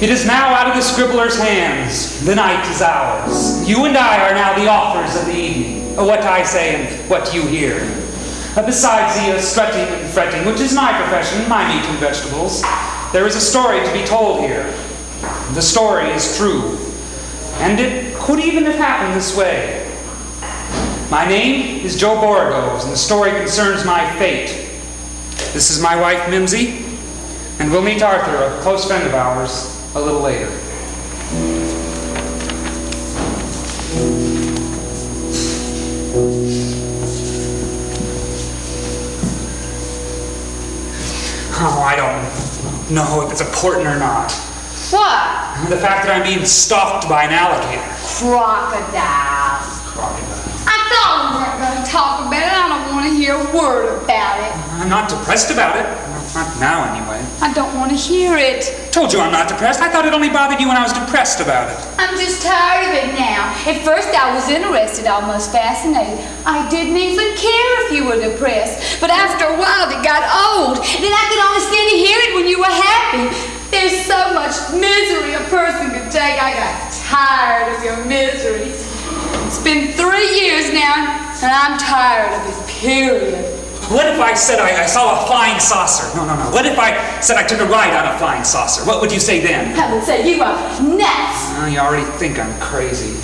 It is now out of the scribbler's hands. The night is ours. You and I are now the authors of the evening. What I say and what you hear. Besides the strutting and fretting, which is my profession, my meat and vegetables, there is a story to be told here. The story is true. And it could even have happened this way. My name is Joe Boragos, and the story concerns my fate. This is my wife, Mimsy, and we'll meet Arthur, a close friend of ours, a little later. Oh, I don't know if it's important or not. What? The fact that I'm being stalked by an alligator. Crocodile. I thought we weren't going to talk about it. I don't want to hear a word about it. I'm not depressed about it. Not now, anyway. I don't want to hear it. Told you I'm not depressed. I thought it only bothered you when I was depressed about it. I'm just tired of it now. At first I was interested, almost fascinated. I didn't even care if you were depressed. But after a while it got old. Then I could only stand to hear it when you were happy. There's so much misery a person could take. I got tired of your misery. It's been 3 years now, and I'm tired of it, period. What if I said I saw a flying saucer? No. What if I said I took a ride on a flying saucer? What would you say then? I would say you are nuts. You already think I'm crazy.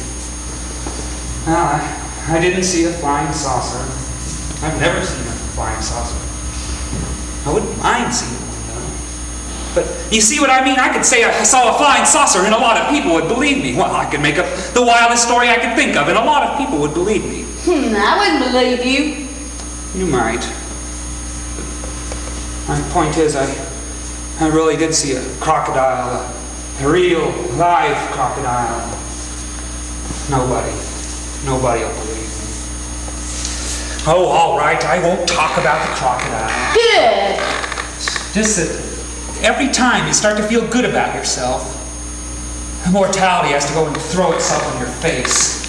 Well, I didn't see a flying saucer. I've never seen a flying saucer. I wouldn't mind seeing one, though. But you see what I mean? I could say I saw a flying saucer and a lot of people would believe me. Well, I could make up the wildest story I could think of and a lot of people would believe me. I wouldn't believe you. You might. My point is, I really did see a crocodile, a real, live crocodile. Nobody will believe me. Oh, all right, I won't talk about the crocodile. Good. Just that every time you start to feel good about yourself, mortality has to go and throw itself on your face.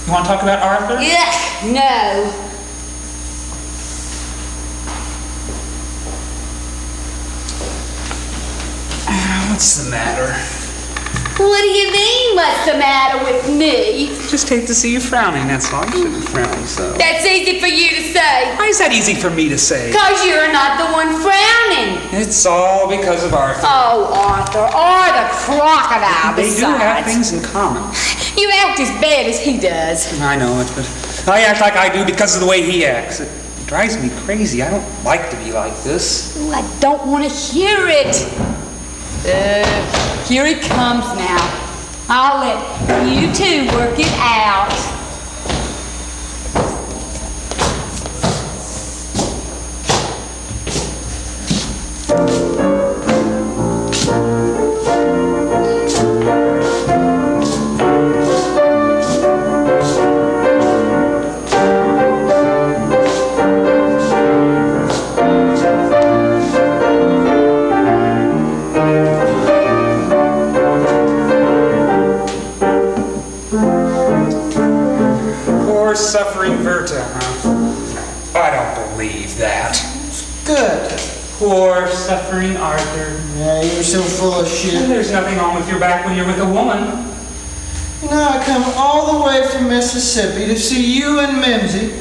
You want to talk about Arthur? Ugh, no. What's the matter? What do you mean, what's the matter with me? Just hate to see you frowning, that's all. You shouldn't frown so. That's easy for you to say. Why is that easy for me to say? Because you're not the one frowning. It's all because of Arthur. Oh, Arthur, or the crocodile They besides. do have things in common. You act as bad as he does. I know it, but I act like I do because of the way he acts. It drives me crazy. I don't like to be like this. Oh, I don't want to hear it. Here he comes now. I'll let you two work it out. Suffering Verta, huh? I don't believe that. Good. Poor suffering Arthur. Yeah, you're so full of shit. There's nothing wrong with your back when you're with a woman. You know, I come all the way from Mississippi to see you and Mimsy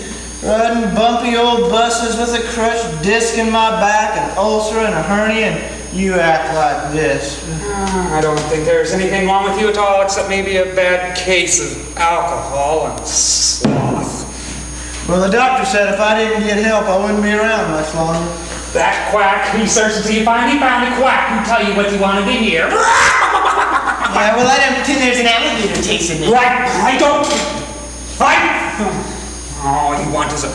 riding bumpy old buses with a crushed disc in my back, an ulcer and a hernia, and you act like this. I don't think there's anything wrong with you at all except maybe a bad case of alcohol and sloth. Well, the doctor said if I didn't get help, I wouldn't be around much longer. That quack who searched until you finally found a quack who'd tell you what you wanted to hear. Yeah, well, I don't pretend there's an alligator chasing me. Right, I don't. All you want is a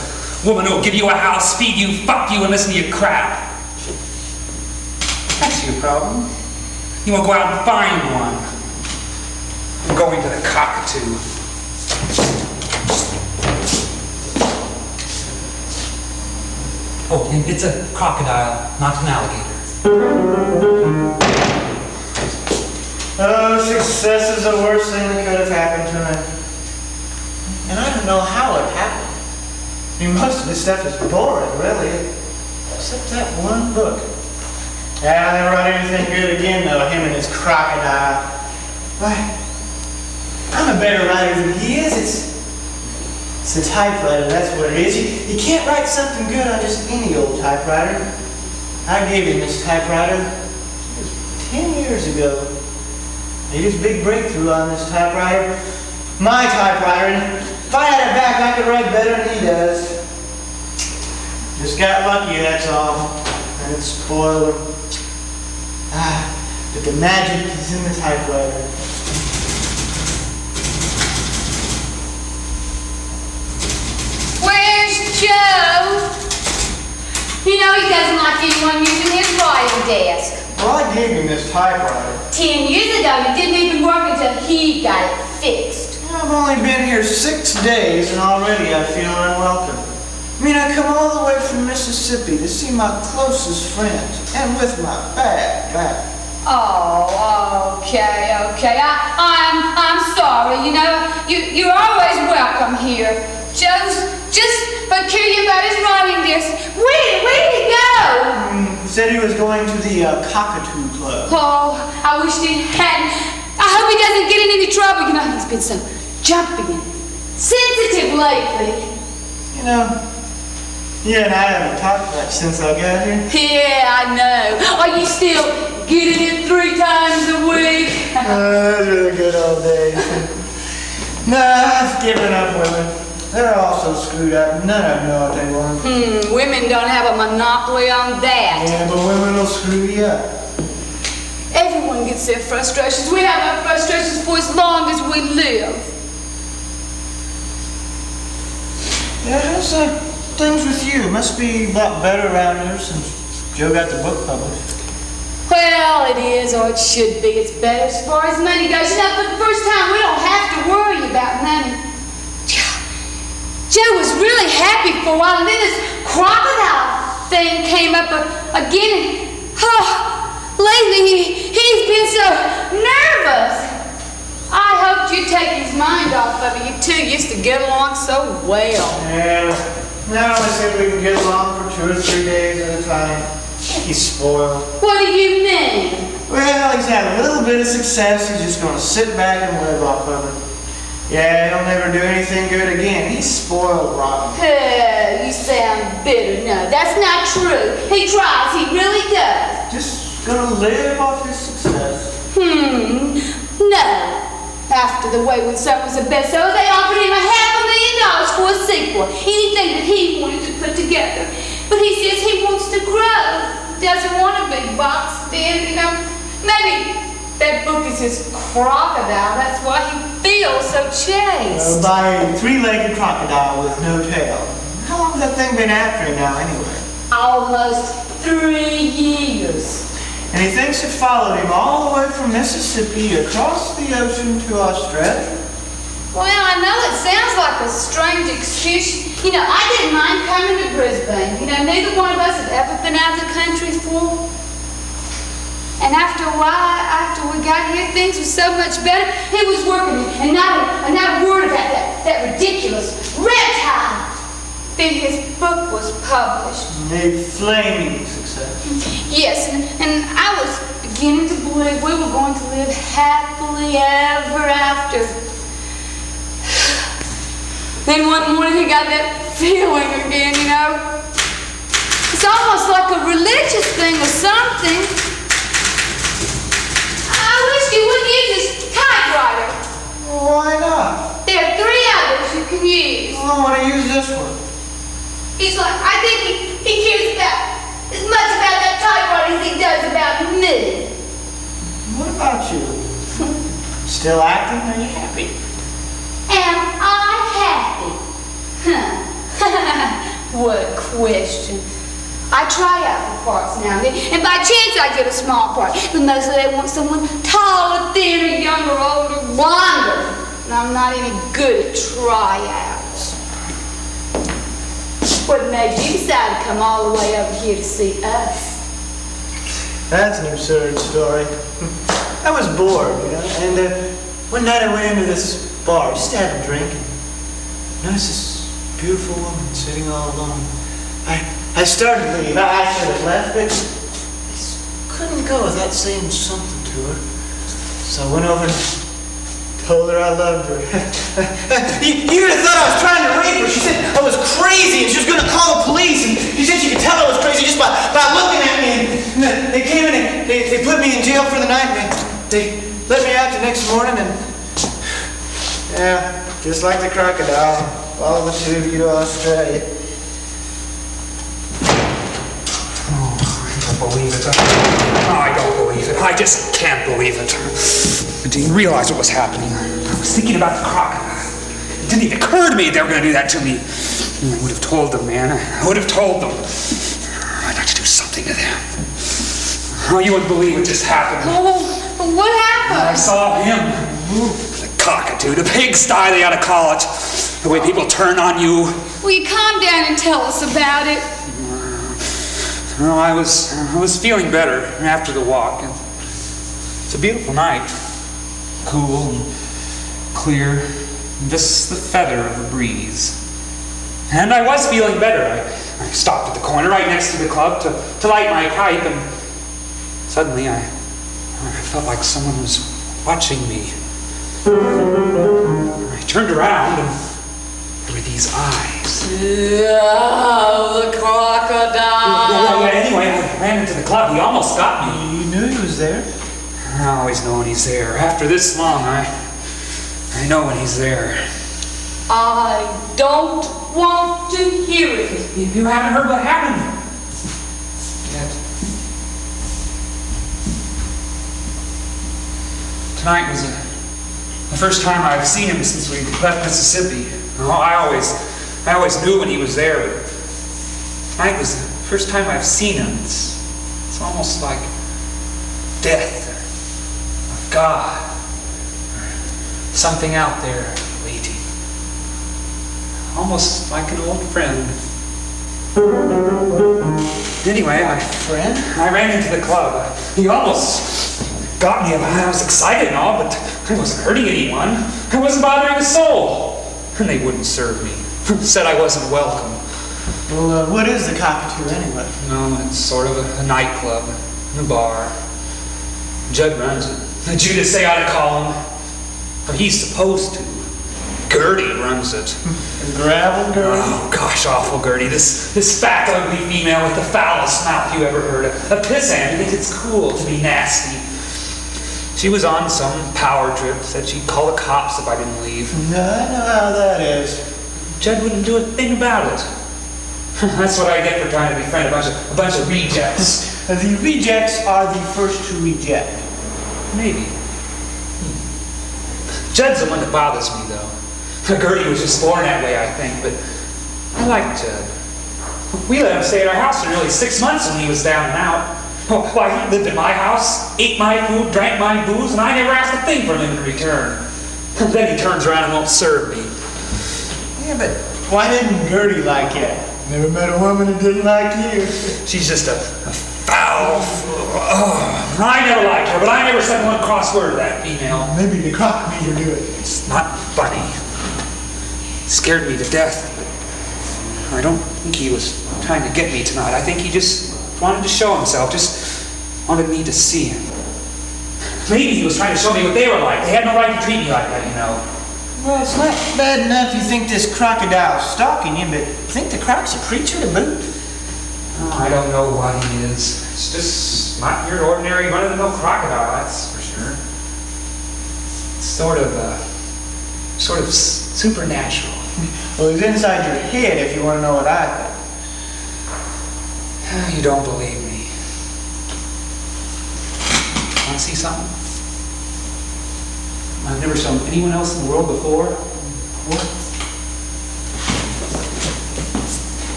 woman who'll give you a house, feed you, fuck you, and listen to your crap. That's your problem. You won't go out and find one. I'm going to the Cockatoo. Oh, and it's a crocodile, not an alligator. Oh, success is the worst thing that could have happened to him. And I don't know how it happened. I mean, most of this stuff is boring, really. Except that one book. Yeah, I never write anything good again, though, him and his Crocodile. Why, I'm a better writer than he is. It's a typewriter, that's what it is. You can't write something good on just any old typewriter. I gave him this typewriter 10 years ago. Made his big breakthrough on this typewriter. My typewriter, and if I had it back, I could write better than he does. Just got lucky, that's all. And it spoiled him. But the magic is in the typewriter. Where's Joe? You know he doesn't like anyone using his writing desk. Well, I gave him this typewriter. 10 years ago, you didn't even work until he got it fixed. I've only been here 6 days, and already I feel unwelcome. I mean, I come all the way from Mississippi to see my closest friends, and with my bad back. Oh, okay. I'm sorry. You know, you're always welcome here. Joe's just peculiar about his writing desk. Where did he go? He said he was going to the Cockatoo Club. Oh, I wish he hadn't. I hope he doesn't get in any trouble. You know, he's been so jumpy and sensitive lately. You know, you and I haven't talked much since I got here. Yeah, I know. Are you still getting it 3 times a week? Those are the good old days. No, I've given up women. They're all so screwed up. None of them know what they want. Women don't have a monopoly on that. Yeah, but women will screw you up. Everyone gets their frustrations. We have our frustrations for as long as we live. Yeah, how's things with you? Must be a lot better around here since Joe got the book published. Well, it is, or it should be. It's better as far as money goes. You know, for the first time, we don't have to worry about money. Joe was really happy for a while, and then this Crocodile thing came up again, and lately he's been so nervous. I hoped you'd take his mind off of it. You two used to get along so well. Yeah, now I said we can get along for 2 or 3 days at a time. He's spoiled. What do you mean? Well, he's had a little bit of success. He's just going to sit back and live off of it. Yeah, he'll never do anything good again. He's spoiled rotten. You sound bitter. No, that's not true. He tries. He really does. Just gonna live off his success. No. After The Wayward Son was a bestseller, they offered him $500,000 for a sequel. Anything that he wanted to put together. But he says he wants to grow. Doesn't want a big box then, you know. Maybe that book is his Crocodile. That's why he feels so chaste. By a 3-legged crocodile with no tail. How long has that thing been after him now, anyway? Almost 3 years. And he thinks it followed him all the way from Mississippi across the ocean to Australia. Well, I know it sounds like a strange excuse. You know, I didn't mind coming to Brisbane. You know, neither one of us had ever been out of the country before. And after a while, after we got here, things were so much better. He was working, and not a word about that ridiculous reptile. Then his book was published. A flaming success. Yes, and I was beginning to believe we were going to live happily ever after. Then one morning he got that feeling again, you know. It's almost like a religious thing or something. I wish you wouldn't use this typewriter. Why not? There are 3 others you can use. Well, I want to use this one. He's like, I think he cares about as much about that typewriter as he does about me. What about you? Still acting? Are you happy? Am I happy? What a question. I try out for parts now and then, and by chance I get a small part. But mostly they want someone taller, thinner, younger, older, blonder. And I'm not any good at tryouts. What made you decide to come all the way over here to see us? That's an absurd story. I was bored, you know, and one night I went into this bar just to have a drink, and noticed this beautiful woman sitting all alone. I started to leave. I should have left, but these go without saying something to her. So I went over and told her I loved her. You would have thought I was trying to rape her. She said I was crazy and she was going to call the police. And she said she could tell I was crazy just by looking at me. And they came in and they put me in jail for the night. And they let me out the next morning. And yeah, just like the crocodile, all the two of you to Australia. I don't believe it. I don't believe it. I just can't believe it. I didn't realize what was happening. I was thinking about the crocodile. It didn't even occur to me they were going to do that to me. I would have told them, man. I would have told them. I'd like to do something to them. Oh, you wouldn't believe what just happened. Oh, what happened? I saw him. The cockatoo, the pigsty, they ought to call it. The way people turn on you. Will you calm down and tell us about it? Well, I was feeling better after the walk. It's a beautiful night. Cool and clear. And just the feather of a breeze. And I was feeling better. I stopped at the corner right next to the club to light my pipe, and suddenly I felt like someone was watching me. I turned around and there were these eyes. Oh, the crocodile. Yeah, anyway, I ran into the club. He almost got me. You knew he was there? I always know when he's there. After this long, I know when he's there. I don't want to hear it. You haven't heard what happened yet. Tonight was the first time I've seen him since we left Mississippi. Oh, I always knew when he was there, but tonight was the first time I've seen him. It's almost like death, or God, or something out there waiting. Almost like an old friend. Anyway, I ran into the club. He almost got me. I was excited and all, but I wasn't hurting anyone. I wasn't bothering a soul. And they wouldn't serve me. Said I wasn't welcome. Well, what is the Cockatoo anyway? No, it's sort of a nightclub, a bar. Judd runs it. The Judas they ought to call him. Or he's supposed to. Gertie runs it. Gravel Gertie? Oh gosh, awful Gertie. This fat, ugly female with the foulest mouth you ever heard of. A pissant who thinks it's cool to be nasty. She was on some power trip, said she'd call the cops if I didn't leave. No, I know how that is. Judd wouldn't do a thing about it. That's what I get for trying to befriend a bunch of rejects. The rejects are the first to reject. Maybe. Judd's the one that bothers me, though. Gertie was just born that way, I think, but I like Judd. We let him stay at our house for nearly 6 months when he was down and out. Why, he lived in my house, ate my food, drank my booze, and I never asked a thing from him in return. Then he turns around and won't serve me. Yeah, but why didn't Gertie like you? Never met a woman who didn't like you. She's just a foul... Oh, I never liked her, but I never said one cross word to that female. Maybe the croc made her do it. It's not funny. It scared me to death. I don't think he was trying to get me tonight. I think he just wanted to show himself, just wanted me to see him. Maybe he was trying to show me what they were like. They had no right to treat me like that, you know. Well, it's not bad enough you think this crocodile's stalking you, but think the croc's a creature to boot? Oh, I don't know what he is. It's just not your ordinary run-of-the-mill crocodile, that's for sure. It's sort of supernatural. Well, he's inside your head if you want to know what I think. You don't believe me. Want to see something? I've never shown anyone else in the world before. What?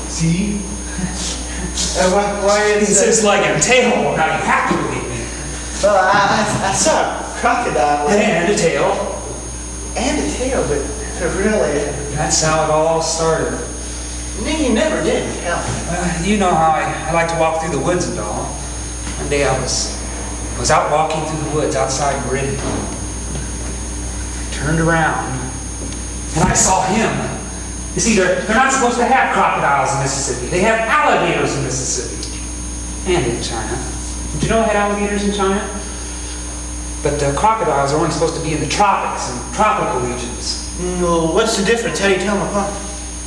See? Why is It's like a tail. Well, now you have to believe me. Well, I saw a crocodile. And a tail. And a tail, but really... That's how it all started. You never did tell me. You know how I like to walk through the woods and all. One day I was out walking through the woods outside Meridian. I turned around. And I saw him. You see, they're not supposed to have crocodiles in Mississippi. They have alligators in Mississippi. And in China. Did you know they had alligators in China? But crocodiles are only supposed to be in the tropics and tropical regions. Well, what's the difference? How do you tell them apart?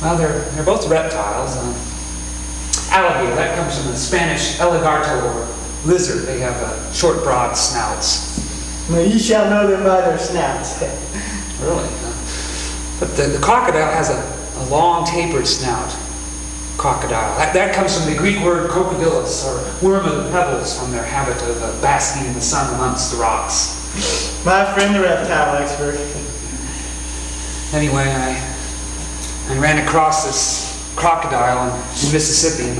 Well, they're both reptiles. Alligator, that comes from the Spanish elegarto or lizard. They have short, broad snouts. Well, you shall know them by their snouts. Really? But the crocodile has a long, tapered snout. Crocodile. That comes from the Greek word crocodilus, or worm of the pebbles, from their habit of basking in the sun amongst the rocks. My friend, the reptile expert. Anyway, I ran across this crocodile in Mississippi, and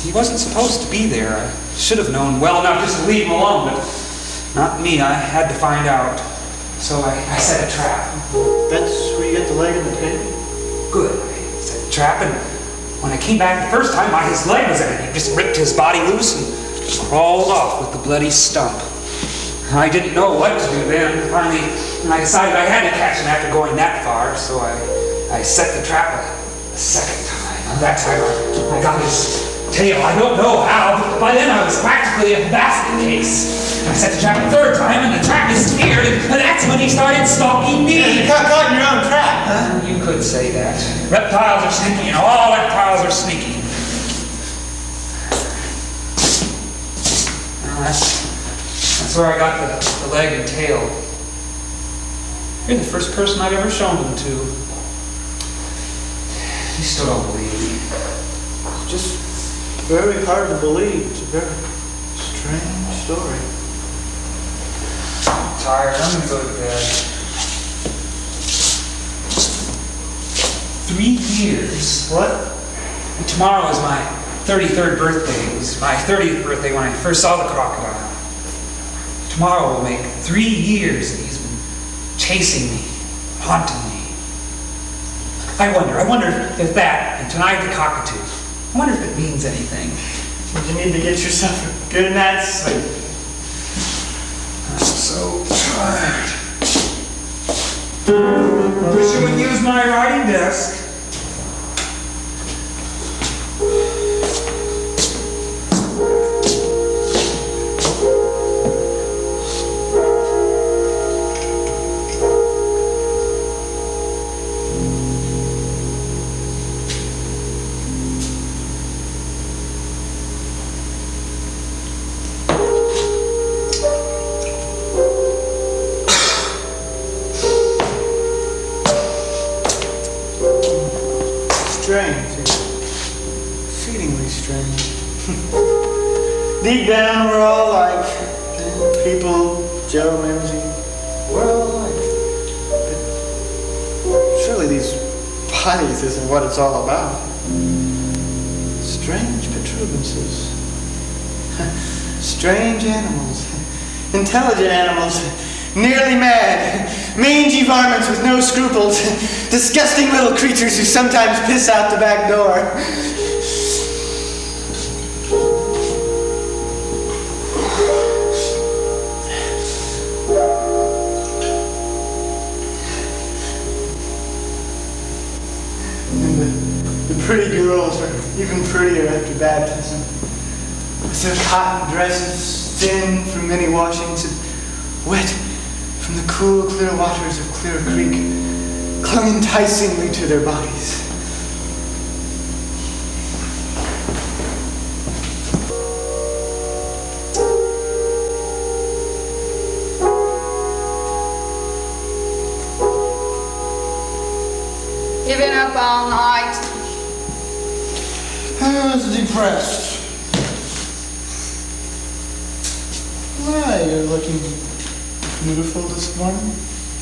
he wasn't supposed to be there. I should have known well enough just to leave him alone, but not me. I had to find out. So I set a trap. That's where you get the leg in the tail? Good. I set the trap, and when I came back the first time, his leg was in it. He just ripped his body loose and crawled off with the bloody stump. I didn't know what to do then. Finally, I decided I had to catch him after going that far, so I set the trap a second time. And that time I got his tail. I don't know how, but by then I was practically a basket case. I set the trap a third time, and the trap disappeared, and that's when he started stalking me. You got caught in your own trap, huh? You could say that. Reptiles are sneaky, all reptiles are sneaky. Well, that's where I got the leg and tail. You're the first person I've ever shown them to. You still don't believe me. It's just very hard to believe. It's a very strange story. I'm tired. I'm gonna go to bed. 3 years. What? And tomorrow is my 33rd birthday. It was my 30th birthday when I first saw the crocodile. Tomorrow will make 3 years that he's been chasing me, haunting me. I wonder if that, and tonight the cockatoo, I wonder if it means anything. You need to get yourself a good night's sleep. I'm so tired. Wish you would use my writing desk. Exceedingly strange. Deep down, we're all like people, Joe, Mimsy. We're all alike. But surely these bodies isn't what it's all about. Strange protuberances. Strange animals. Intelligent animals. Nearly mad. Mangy varmints with no scruples. Disgusting little creatures who sometimes piss out the back door. And the pretty girls are even prettier after baptism. With their cotton dresses, thin from many washings and wet from the cool, clear waters of Clear Creek, clung enticingly to their bodies. You've been up all night. I was depressed. Why, you're looking beautiful this morning.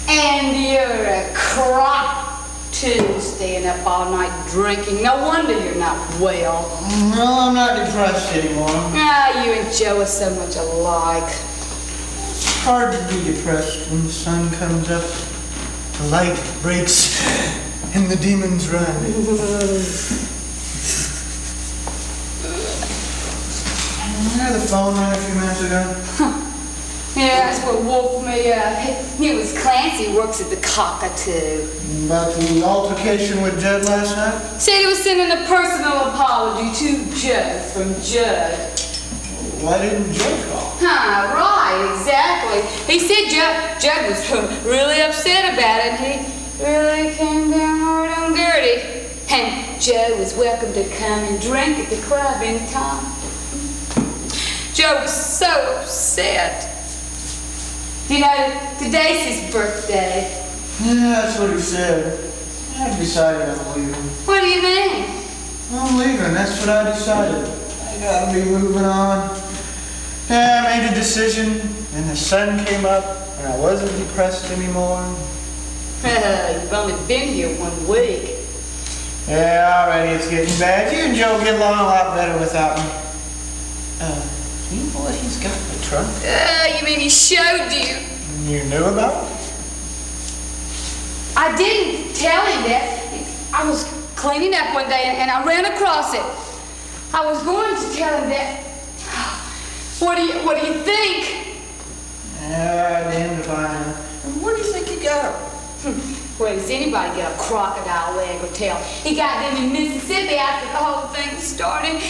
And you're a crock too, staying up all night drinking. No wonder you're not well. Well, I'm not depressed anymore. Ah, you and Joe are so much alike. It's hard to be depressed when the sun comes up, the light breaks, and the demons run. The phone rang a few minutes ago. Yeah, that's what woke me up. It was Clancy who works at the Cockatoo. About the altercation with Judd last night? Said he was sending a personal apology to Judd from Judd. Why didn't Judd call? Right, exactly. He said Judd was really upset about it. He really came down hard on Gertie. And Joe was welcome to come and drink at the club anytime. Joe was so upset. You know, today's his birthday. Yeah, that's what he said. I decided I'm leaving. What do you mean? I'm leaving, that's what I decided. I gotta be moving on. Yeah, I made a decision, and the sun came up, and I wasn't depressed anymore. You've only been here 1 week. Yeah, already it's getting bad. You and Joe get along a lot better without me. You know what he's got in the trunk? You mean he showed you? You knew about it? I didn't tell him that. I was cleaning up one day and I ran across it. I was going to tell him that. What do you think? Yeah, damned if I know. And where do you think you got him? Where does anybody get a crocodile leg or tail? He got them in Mississippi after the whole thing started.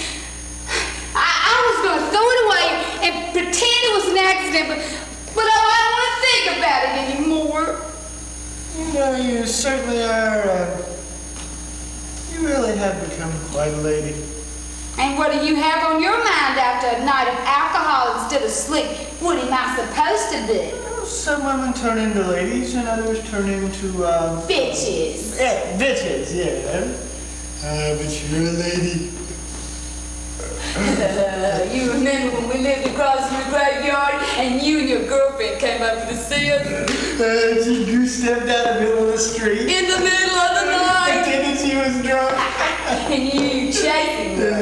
I was going to throw it away and pretend it was an accident, but I don't want to think about it anymore. You know, you certainly are, you really have become quite a lady. And what do you have on your mind after a night of alcohol instead of sleep? What am I supposed to do? Well, some women turn into ladies and others turn into, Bitches. Yeah, bitches, yeah. But you're a lady. You remember when we lived across from the graveyard and you and your girlfriend came up to see us? She goose stepped out in the middle of the street. In the middle of the night. Pretending she was drunk. And you chasing her.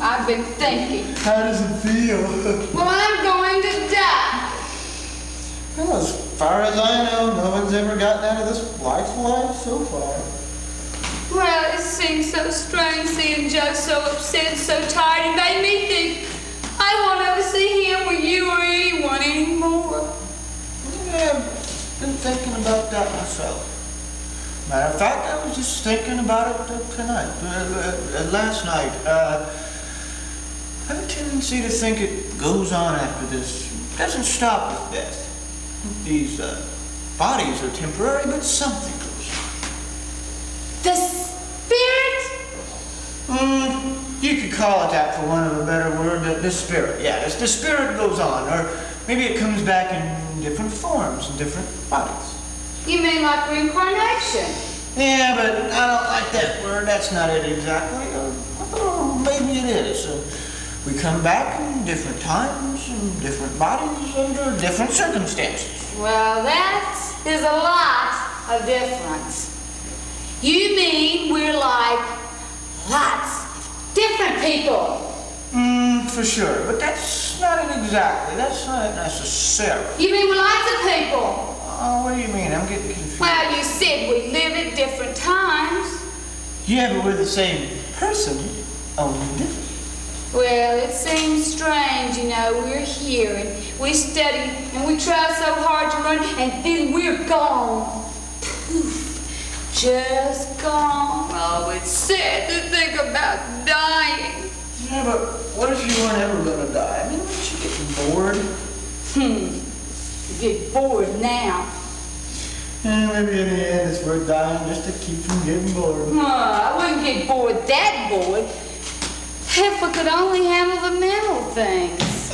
I've been thinking. How does it feel? Well, I'm going to die. Well, as far as I know, no one's ever gotten out of this life so far. Well, it seems so strange seeing Joe so upset and so tired. It made me think I won't ever see him or you or anyone anymore. Yeah, I've been thinking about that myself. Matter of fact, I was just thinking about it tonight, last night. I have a tendency to think it goes on after this. It doesn't stop with death. These bodies are temporary, but something goes on. The spirit? You could call it that for want of a better word, the spirit. Yeah, the spirit goes on, or maybe it comes back in different forms, in different bodies. You mean like reincarnation? Yeah, but I don't like that word. That's not it exactly. Or maybe it is. We come back in different times, in different bodies, under different circumstances. Well, that is a lot of difference. You mean we're like lots of different people? For sure. But that's not it exactly. That's not it necessarily. You mean we're lots of people? Oh, what do you mean? I'm getting confused. Well, you said we live at different times. Yeah, but we're the same person, only different. Well, it seems strange, you know, we're here and we study and we try so hard to learn and then we're gone. Poof, just gone. Oh, it's sad to think about dying. Yeah, but what if you weren't ever gonna die? I mean, wouldn't you get bored? You get bored now. Maybe in the end it's worth dying just to keep from getting bored. I wouldn't get bored that bored. If we could only handle the mental things.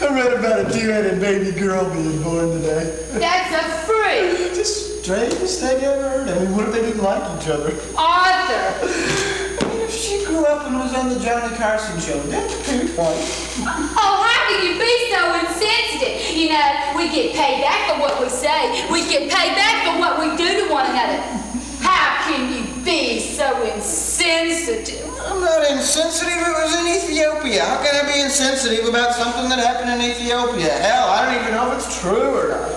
I read about a two-headed baby girl being born today. That's a freak. The strangest thing I ever heard. I mean, what if they didn't like each other? Arthur. I mean, if she grew up and was on the Johnny Carson show, that's a pretty point. Oh, how can you be so insensitive? You know, we get paid back for what we say. We get paid back for what we do to one another. How can you be so insensitive? I'm not insensitive. It was in Ethiopia. How can I be insensitive about something that happened in Ethiopia? Hell, I don't even know if it's true or not.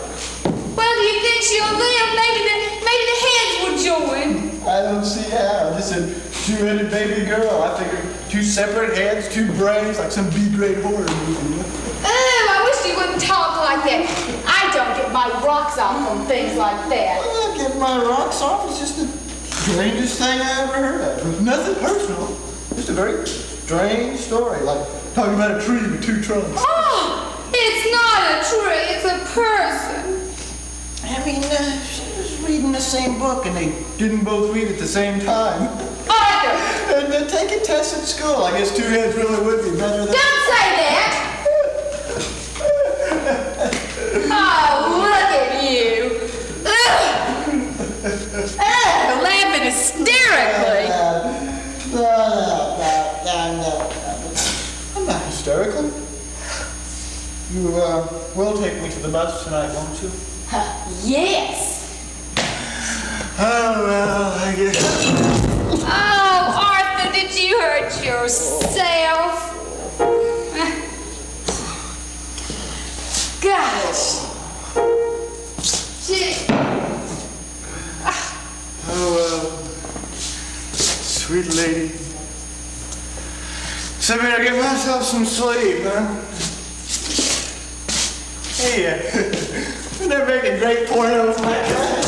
Well, do you think she'll live? Maybe the heads will join. I don't see how. Just a two-headed baby girl. I figured two separate heads, two brains, like some B-grade horror movie. Oh, I wish you wouldn't talk like that. I don't get my rocks off on things like that. Well, get my rocks off. It's just the strangest thing I ever heard of. It was nothing personal. Just a very strange story, like talking about a tree with two trunks. Oh, it's not a tree, it's a person. I mean, she was reading the same book, and they didn't both read at the same time. Arthur! And they're taking tests at school. I guess two heads really would be better than... Don't say that! Oh, look at you! Ugh. Oh, laughing hysterically. No. I'm not hysterical. You will take me to the bus tonight, won't you? Yes. Oh, well, I guess... Oh, Arthur, did you hurt yourself? Gosh. Gee. Oh, well. Sweet lady. So I better get myself some sleep, huh? Hey, they're making great porno for my class.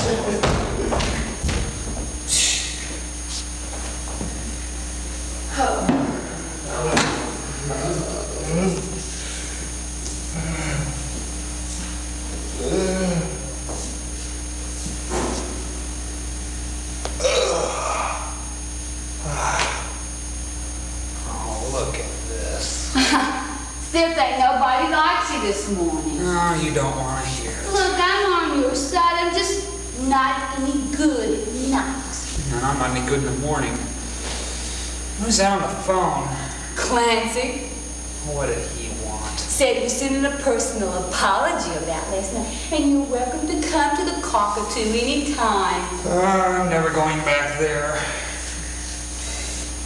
Still think nobody likes you this morning. Oh, you don't want to hear. Look, I'm on your side. I'm just not any good at night. And I'm not any good in the morning. Who's that on the phone? Clancy What did he want? said you sent in a personal apology about last night, and you're welcome to come to the Cockatoo anytime. I'm never going back there.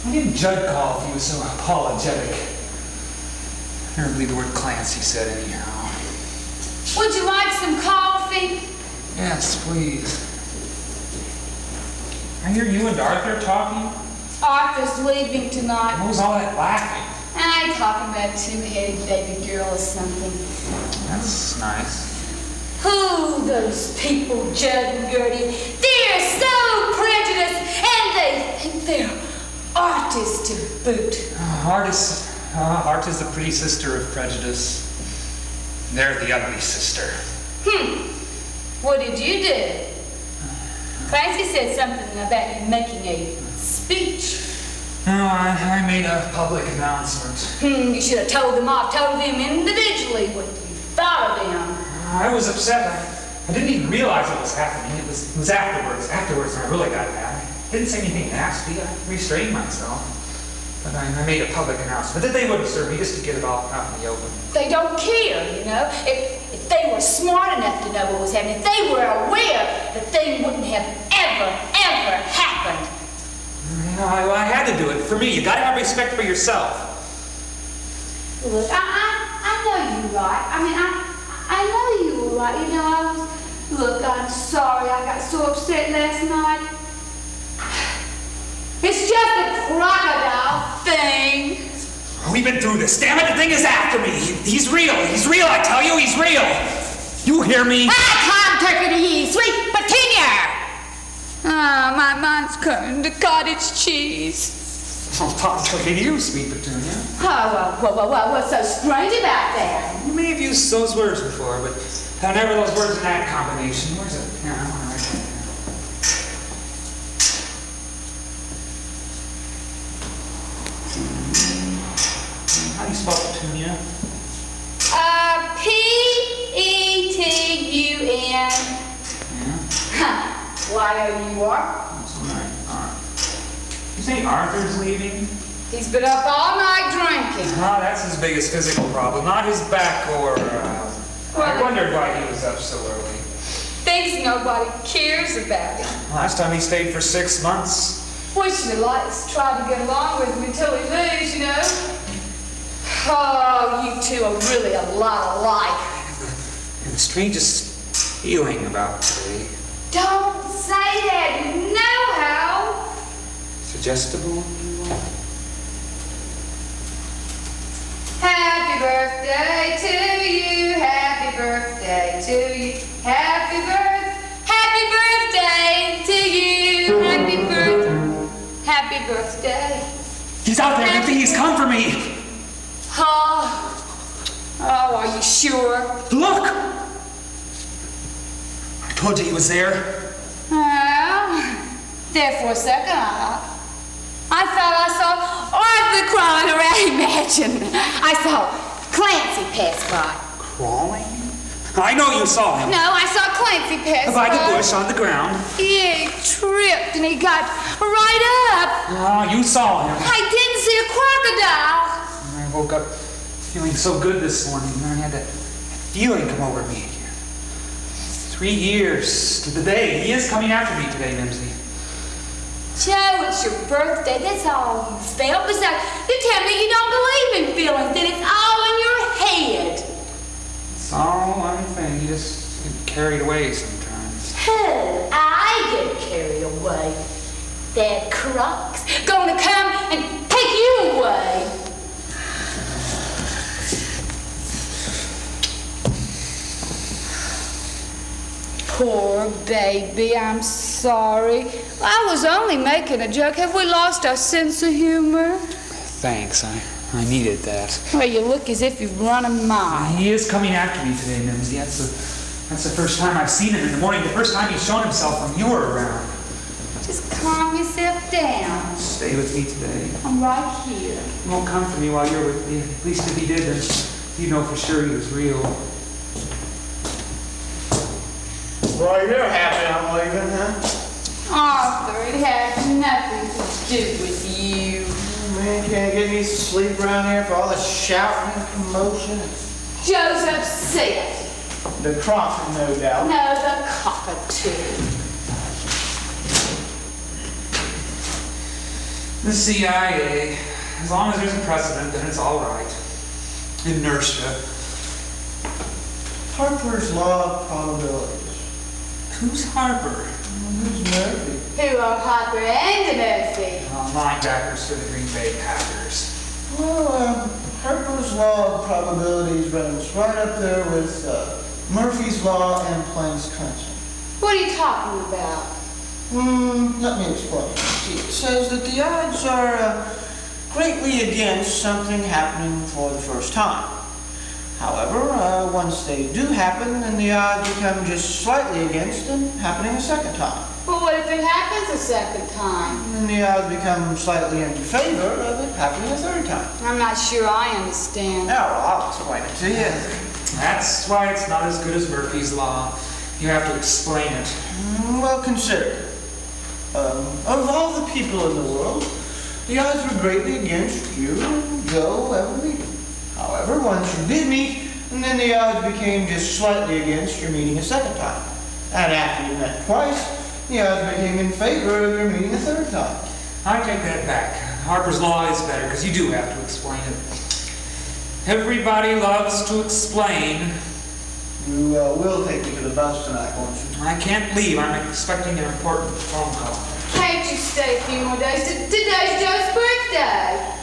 Why didn't Judd call if he was so apologetic? I never believe the word Clancy said anyhow. Would you like some coffee? Yes, please. I hear you and Arthur talking. Arthur's leaving tonight. What was all that laughing? I ain't talking about a two-headed baby girl or something. That's nice. Oh, those people, Judd and Gertie, they're so prejudiced, and they think they're artists to boot. Art is the pretty sister of prejudice. They're the ugly sister. What did you do? Clancy said something about you making a speech. No, I made a public announcement. You should have told them off, told them individually what you thought of them. I was upset. I didn't even realize it was happening. It was afterwards. Afterwards, when I really got mad. I didn't say anything nasty. I restrained myself. But I made a public announcement that they wouldn't serve me just to get it all out in the open. They don't care, you know. If they were smart enough to know what was happening, if they were aware, the thing wouldn't have ever happened. I had to do it for me. You gotta have respect for yourself. Look, I know you're right. I mean, I know you were right. You know, look, I'm sorry I got so upset last night. It's just a crocodile thing. We've been through this. Damn it, the thing is after me. He's real. He's real, I tell you. He's real. You hear me? I come turkey to ye, sweet petunia. Ah, my mind's coming to cottage cheese. Oh, Tom's looking at you, sweet petunia. Oh, well, what's so strange about that? You may have used those words before, but never those words in that combination. Where's it? Here, I want to write that down. How do you spell petunia? P-E-T-U-N. Yeah. Y-O-U-R. That's all right. You say Arthur's leaving? He's been up all night drinking. No, that's his biggest physical problem, not his back or... I wondered why he was up so early. Thinks nobody cares about him. Last time he stayed for 6 months. Wish the lights tried to get along with him until he leaves, you know. Oh, you two are really a lot alike. And the strangest feeling about today. Don't say that. You know how. Suggestible? Happy birthday to you. Happy birthday to you. Happy birthday to you. Happy birthday. He's out there, Mimsy. He's come for me. Oh, are you sure? Look! I told you he was there. Well, there for a second, I thought I saw Arthur crawling around. Imagine. I saw Clancy pass by. Crawling? I know you saw him. No, I saw Clancy pass by. By the bush on the ground. Yeah, he tripped and he got right up. Oh, you saw him. I didn't see a crocodile. I woke up feeling so good this morning, and I had that feeling come over me. 3 years to the day. He is coming after me today, Mimsy. Joe, it's your birthday. That's all you felt. Besides, you tell me you don't believe in feelings, that it's all in your head. It's all one thing. You just get carried away sometimes. I get carried away. That croc's gonna come and take you away. Poor baby, I'm sorry. I was only making a joke. Have we lost our sense of humor? Thanks. I needed that. Well, you look as if you've run a mile. He is coming after me today, Mimsy. That's the first time I've seen him in the morning. The first time he's shown himself when you were around. Just calm yourself down. Stay with me today. I'm right here. He won't come for me while you're with me. At least if he did, then you'd know for sure he was real. Boy, you're happy I'm leaving, huh? Arthur, it has nothing to do with you. Man, can't get any sleep around here for all the shouting and commotion. Joe's upset. The crossing, no doubt. No, the cockatoo. The CIA, as long as there's a precedent, then it's all right. Inertia. Harper's Law of Probabilities. Who's Harper? Who's Murphy? Who are Harper and Murphy? Linebackers for the Green Bay Packers. Well, Harper's Law of Probabilities runs right up there with Murphy's Law and Planck's constant. What are you talking about? Let me explain. See, it says that the odds are greatly against something happening for the first time. However, once they do happen, then the odds become just slightly against them happening a second time. Well, what if it happens a second time? And then the odds become slightly in favor of it happening a third time. I'm not sure I understand. Oh, well, I'll explain it to you. That's why it's not as good as Murphy's Law. You have to explain it. Well, consider. Of all the people in the world, the odds were greatly against you and Joe ever meeting. However, once you did meet, and then the odds became just slightly against your meeting a second time. And after you met twice, the odds became in favor of your meeting a third time. I take that back. Harper's Law is better because you do have to explain it. Everybody loves to explain. You will take me to the bus tonight, won't you? I can't leave. I'm expecting an important phone call. Can't you stay a few more days? Today's Joe's birthday.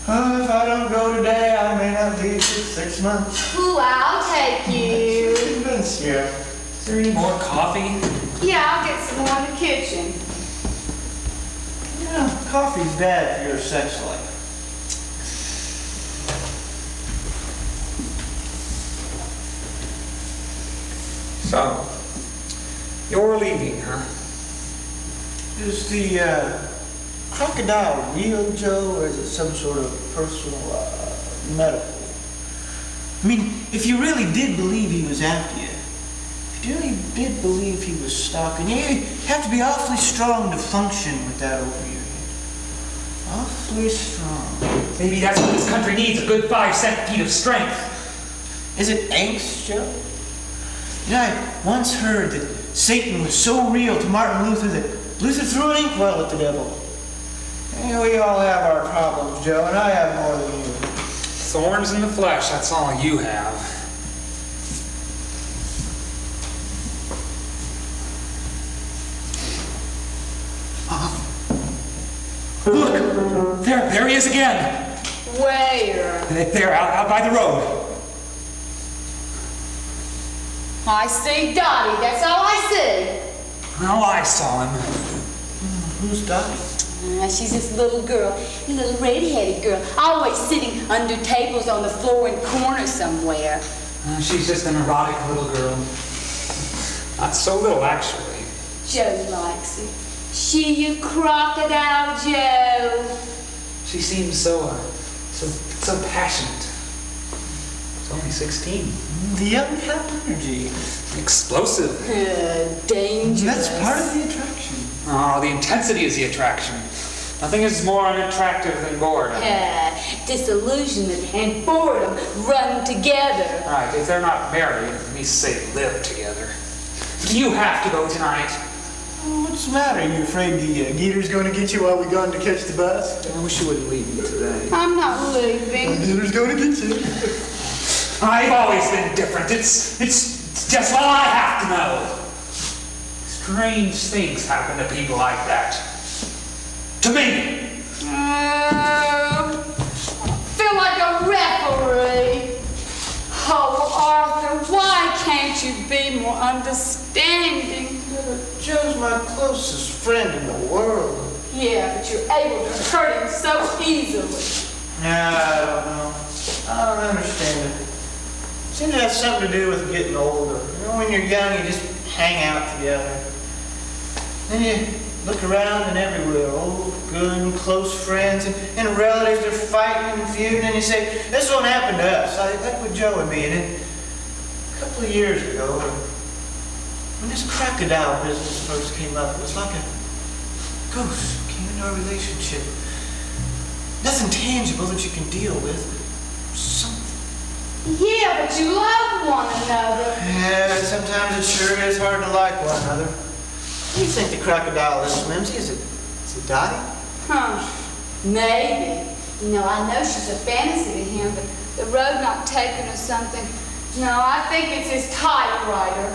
If I don't go today, I may not leave for 6 months. Ooh, I'll take you. Convince you. Is there any more coffee? Yeah, I'll get some more in the kitchen. Yeah, coffee's bad for your sex life. So, you're leaving, huh? Is the crocodile real, Joe, or is it some sort of personal metaphor? I mean, if you really did believe he was after you, if you really did believe he was stalking you, you have to be awfully strong to function with that over your head. Awfully strong. Maybe that's what this country needs, a good 5 feet of strength. Is it angst, Joe? You know, I once heard that Satan was so real to Martin Luther that Luther threw an inkwell at the devil. And we all have our problems, Joe, and I have more than you. Thorns in the flesh, that's all you have. Look! There he is again! Where? There, out by the road. I see Dottie, that's all I see. Oh, I saw him. Who's Dottie? She's this little girl, a little red-headed girl, always sitting under tables on the floor in corners somewhere. She's just an erotic little girl. Not so little, actually. Joe likes her. She a crocodile, Joe. She seems so passionate. She's only 16. The young Captain Energy. Explosive. Dangerous. That's part of the attraction. Oh, the intensity is the attraction. Nothing is more unattractive than boredom. Disillusionment and boredom run together. Right, if they're not married, at least say live together. Do you have to go tonight? Oh, what's the matter? You afraid the Gator's going to get you while we're going to catch the bus? I wish you wouldn't leave me today. I'm not leaving. The Gator's going to get you. I've always been different. It's just all I have to know. Strange things happen to people like that. To me. I feel like a referee. Oh, Arthur, why can't you be more understanding? Joe's my closest friend in the world. Yeah, but you're able to hurt him so easily. I don't know. I don't understand it. Seems to have something to do with getting older. You know, when you're young, you just hang out together. Then you look around and everywhere, old, good, close friends, and relatives are fighting and feuding, and you say, this won't happen to us. Like what Joe would be. And then, a couple of years ago, when this crocodile business first came up, it was like a ghost came into our relationship. Nothing tangible that you can deal with, but something. Yeah, but you love one another. Yeah, sometimes it sure is hard to like one another. What do you think the crocodile is, Mimsy? Is it Dottie? Maybe. You know, I know she's a fantasy to him, but the road not taken or something. No, I think it's his typewriter.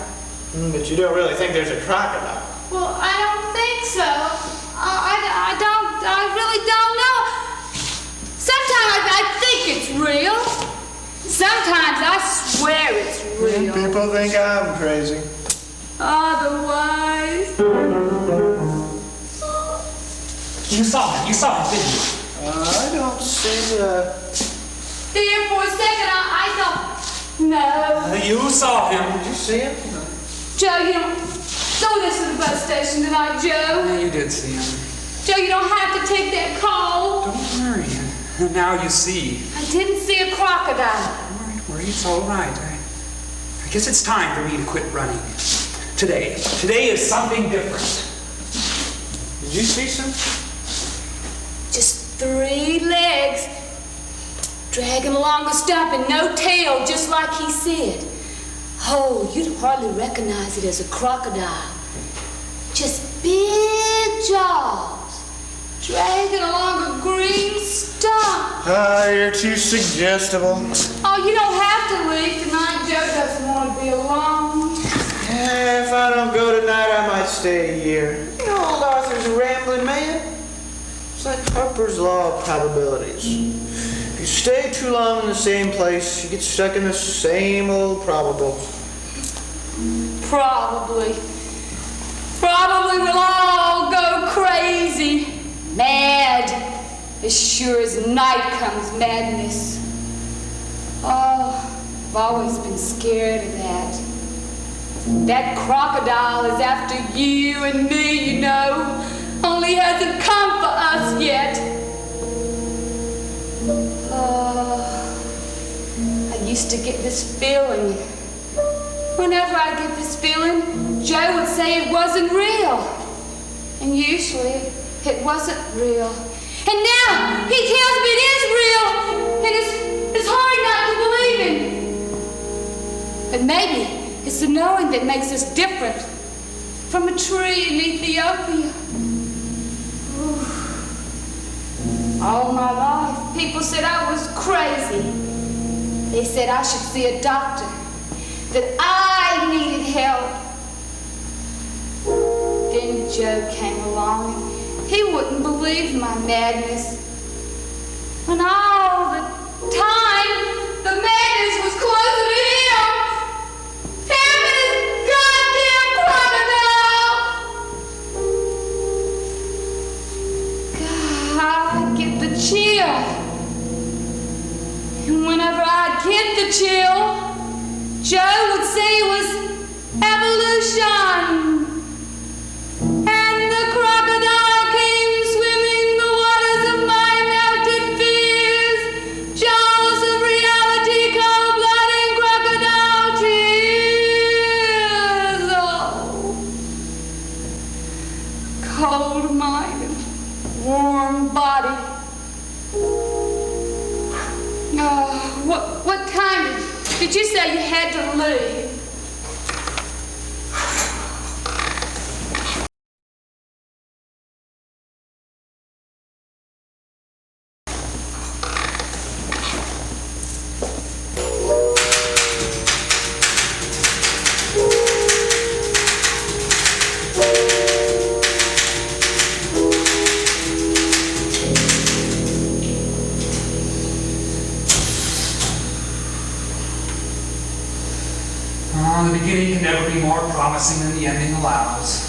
But you don't really think there's a crocodile? Well, I don't think so. I really don't know. Sometimes I think it's real. Sometimes I swear it's real. People think I'm crazy. Otherwise... You saw him, didn't you? I don't see There, for a second, I thought... No. You saw him. Did you see him? Joe, you don't... Throw this to the bus station tonight, Joe. Yeah, you did see him. Joe, you don't have to take that call. Don't worry. Now you see. I didn't see a crocodile. Don't worry, it's all right. I guess it's time for me to quit running. Today is something different. Did you see some? Just 3 legs, dragging along a stump and no tail, just like he said. Oh, you'd hardly recognize it as a crocodile. Just big jaws, dragging along a green stump. You're too suggestible. Oh, you don't have to leave tonight. Joe doesn't want to be alone. Yeah, if I don't go tonight, I might stay a year. You know, old Arthur's a rambling man. It's like Harper's Law of Probabilities. If you stay too long in the same place, you get stuck in the same old probable. Probably we'll all go crazy. Mad. As sure as night comes madness. Oh, I've always been scared of that. That crocodile is after you and me, you know. Only hasn't come for us yet. I used to get this feeling. Whenever I get this feeling, Joe would say it wasn't real. And usually, it wasn't real. And now, he tells me it is real. And it's hard not to believe him. But maybe it's the knowing that makes us different from a tree in Ethiopia. Ooh. All my life, people said I was crazy. They said I should see a doctor, that I needed help. Then Joe came along and he wouldn't believe my madness. When all the say you had to leave. The beginning can never be more promising than the ending allows.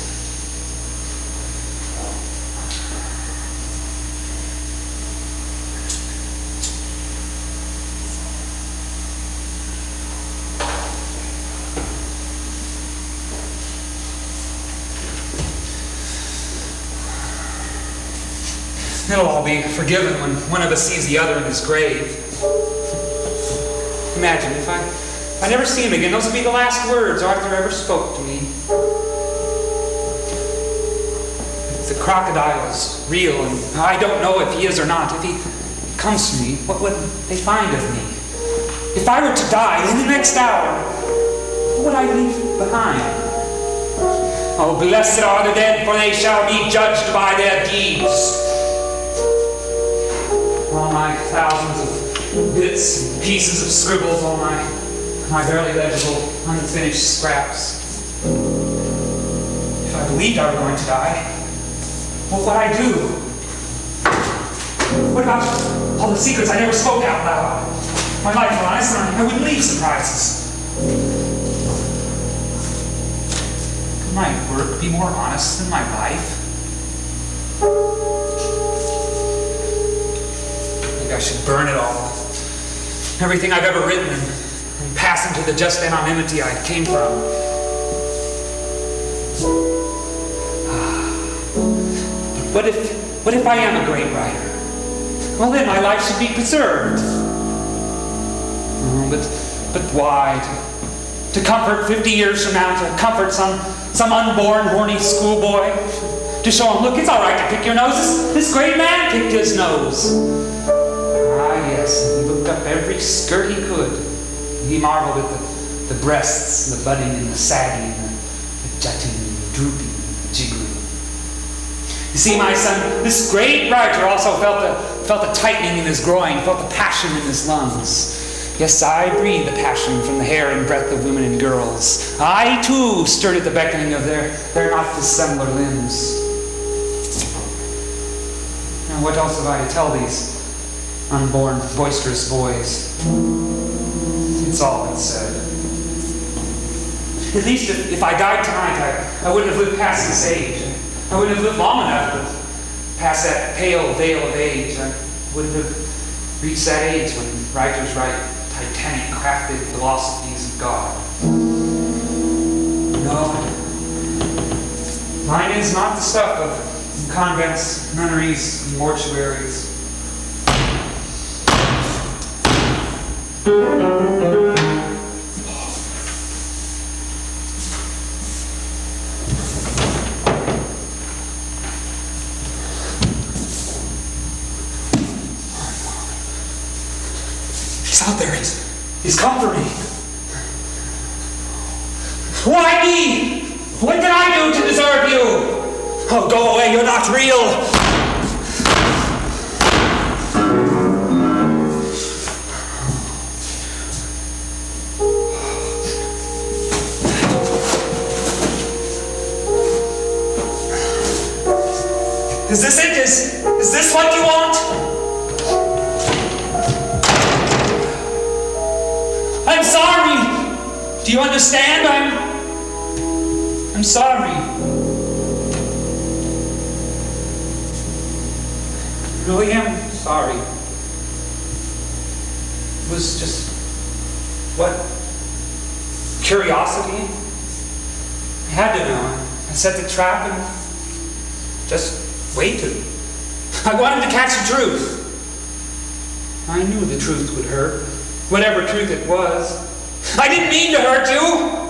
It'll all be forgiven when one of us sees the other in his grave. Imagine if I never see him again, those would be the last words Arthur ever spoke to me. If the crocodile is real, and I don't know if he is or not, if he comes to me, what would they find of me? If I were to die in the next hour, what would I leave behind? Oh, blessed are the dead, for they shall be judged by their deeds. All my thousands of bits and pieces of scribbles, all my barely legible, unfinished scraps. If I believed I were going to die, what would I do? What about all the secrets I never spoke out loud? My life were honest, and I wouldn't leave surprises. Could my work be more honest than my life? I should burn it all. Everything I've ever written, and pass into the just anonymity I came from. But what if I am a great writer? Well, then my life should be preserved. But why? To comfort 50 years from now, to comfort some unborn, horny schoolboy? To show him, look, it's all right to pick your nose. This great man picked his nose. Yes, he looked up every skirt he could. He marveled at the breasts, the budding and the sagging, the jutting and the drooping, the jiggling. You see, my son, this great writer also felt a tightening in his groin, felt the passion in his lungs. Yes, I breathe the passion from the hair and breath of women and girls. I, too, stirred at the beckoning of their not dissimilar limbs. Now, what else have I to tell these unborn, boisterous boys? It's all been said. At least if I died tonight, I wouldn't have lived past this age. I wouldn't have lived long enough to pass that pale veil of age. I wouldn't have reached that age when writers write titanic, crafted philosophies of God. No. Mine is not the stuff of convents, nunneries, and mortuaries. He's out there. He's come for me. Why me? What did I do to deserve you? Oh, go away. You're not real. Is this it? Is this what you want? I'm sorry. Do you understand? I'm sorry. I really am sorry. It was just, what? Curiosity? I had to know. I set the trap and just waited. I wanted to catch the truth. I knew the truth would hurt, whatever truth it was. I didn't mean to hurt you.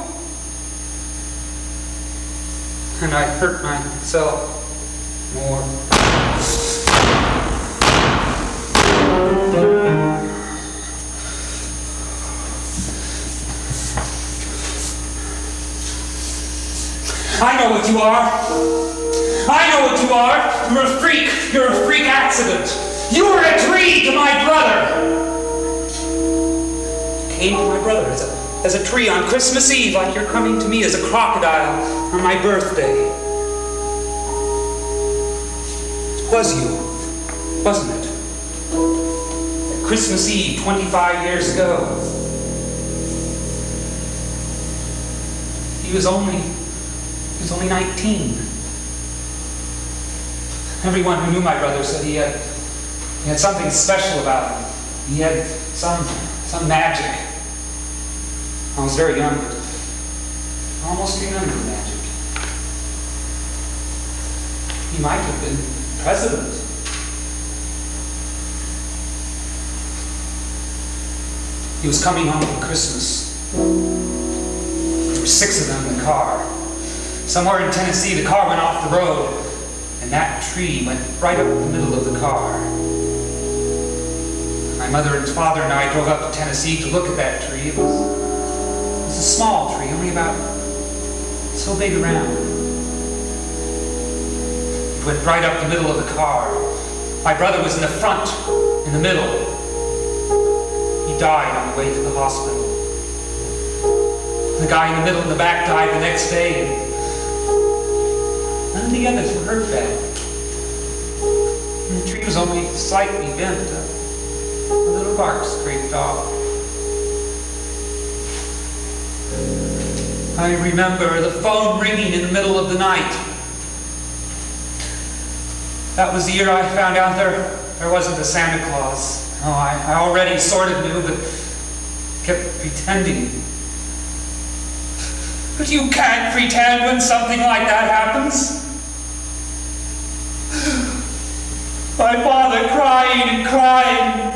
And I hurt myself more. I know what you are. I know what you are. You're a freak. You're a freak accident. You were a tree to my brother. You came to my brother as a tree on Christmas Eve, like you're coming to me as a crocodile on my birthday. It was you, wasn't it? That Christmas Eve 25 years ago. He was only 19. Everyone who knew my brother said he had something special about him. He had some magic. I was very young, but I almost remember the magic. He might have been president. He was coming home for Christmas. There were 6 of them in the car. Somewhere in Tennessee, the car went off the road, and that tree went right up the middle of the car. My mother and father and I drove up to Tennessee to look at that tree. It was a small tree, only about so big around. It went right up the middle of the car. My brother was in the front, in the middle. He died on the way to the hospital. The guy in the middle and the back died the next day, and none of the others were hurt bad. And the tree was only slightly bent. A little bark scraped off. I remember the phone ringing in the middle of the night. That was the year I found out there wasn't a Santa Claus. Oh, I already sort of knew, but kept pretending. But you can't pretend when something like that happens. My father crying and crying.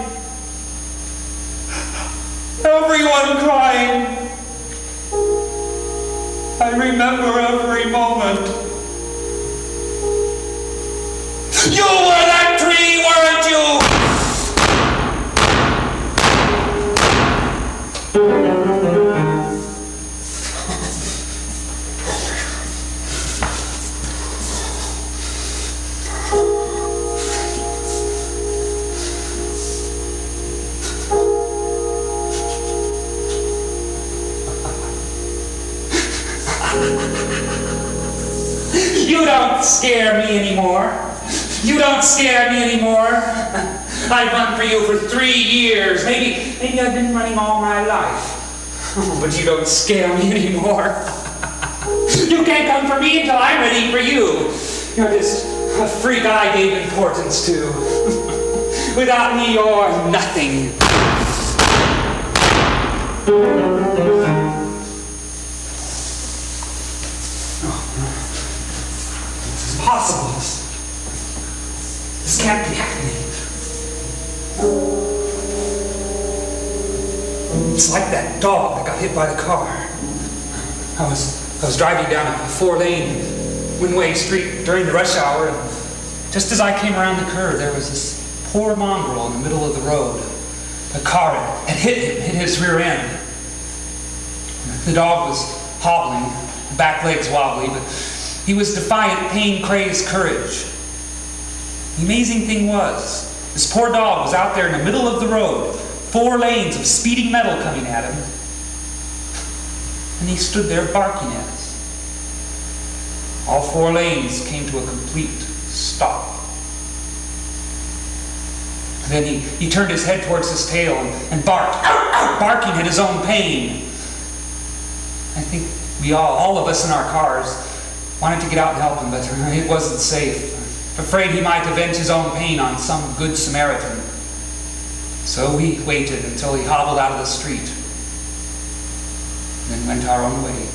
Everyone crying. I remember every moment. You were that tree, weren't you? You don't scare me anymore. You don't scare me anymore. I've run for you for 3 years. Maybe I've been running all my life. Oh, but you don't scare me anymore. You can't come for me until I'm ready for you. You're just a freak I gave importance to. Without me, you're nothing. Impossible. This can't be happening. It's like that dog that got hit by the car. I was driving down a 4-lane one-way street during the rush hour, and just as I came around the curve, there was this poor mongrel in the middle of the road. The car had hit him, hit his rear end. The dog was hobbling, back legs wobbly, but he was defiant, pain-crazed courage. The amazing thing was, this poor dog was out there in the middle of the road, 4 lanes of speeding metal coming at him, and he stood there barking at us. All 4 lanes came to a complete stop. And then he turned his head towards his tail and barked, barking at his own pain. I think we all of us in our cars, wanted to get out and help him, but it wasn't safe. Afraid he might avenge his own pain on some good Samaritan. So we waited until he hobbled out of the street, and then went our own way.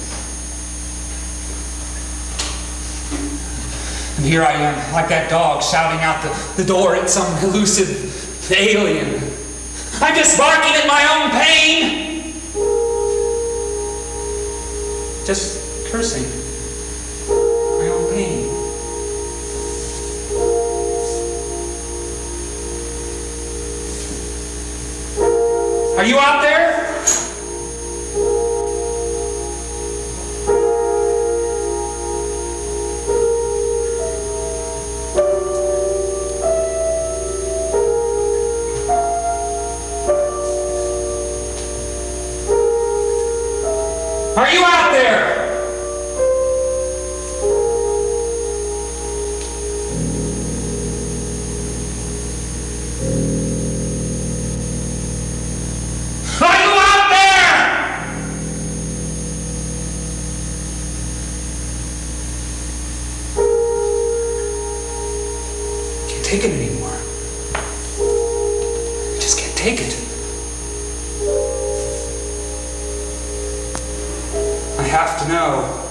And here I am, like that dog, shouting out the door at some elusive alien. I'm just barking at my own pain! Just cursing. My own pain. Are you out there? take it anymore. I just can't take it. I have to know.